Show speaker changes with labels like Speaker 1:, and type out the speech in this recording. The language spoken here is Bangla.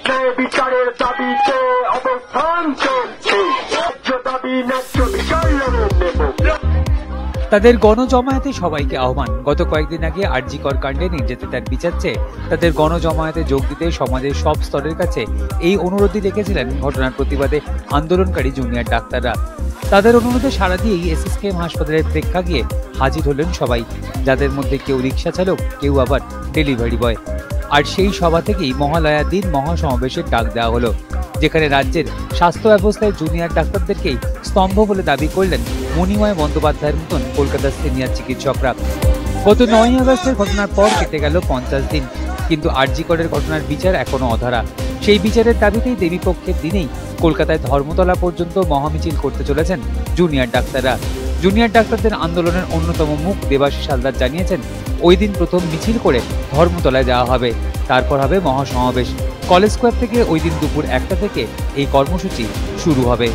Speaker 1: ন্যায় বিচারের দাবিতে অবস্থান চলছে, ন্যায্য দাবি ন্যায্য বিচার লড়ে নেব।
Speaker 2: তাদের গণজমায়েতে সবাইকে আহ্বান। গত কয়েকদিন আগে আর.জি. কর কাণ্ডে নির্যাতিতার বিচার চেয়ে তাদের গণজমায়েতে যোগ দিতে সমাজের সব স্তরের কাছে এই অনুরোধই রেখেছিলেন ঘটনার প্রতিবাদে আন্দোলনকারী জুনিয়র ডাক্তাররা। তাদের অনুরোধে সাড়া দিয়েই এসএসকেএম হাসপাতালের প্রেক্ষাগৃহে হাজির হলেন সবাই, যাদের মধ্যে কেউ রিক্সা চালক, কেউ আবার ডেলিভারি বয়। আর সেই সভা থেকেই মহালয়ার দিন মহাসমাবেশের ডাক দেওয়া হলো, যেখানে রাজ্যের স্বাস্থ্য ব্যবস্থায় জুনিয়র ডাক্তারদেরকেই স্তম্ভ বলে দাবি করলেন মণিময় বন্দ্যোপাধ্যায়ের মতন কলকাতার সিনিয়র চিকিৎসকরা। গত 9ই আগস্টের ঘটনার পর কেটে গেল 50 দিন, কিন্তু আর.জি. করের ঘটনার বিচার এখনো অধরা। সেই বিচারের দাবিতেই দেবীপক্ষের দিনেই কলকাতায় ধর্মতলা পর্যন্ত মহামিছিল করতে চলেছেন জুনিয়র ডাক্তাররা। জুনিয়র ডাক্তারদের আন্দোলনের অন্যতম মুখ দেবাশিস হালদার জানিয়েছেন, ওই দিন প্রথম মিছিল করে ধর্মতলায় যাওয়া হবে, তারপর হবে মহাসমাবেশ। কলেজ স্কোয়ার থেকে ওই দিন দুপুর 1টা থেকে এই কর্মসূচি শুরু হবে।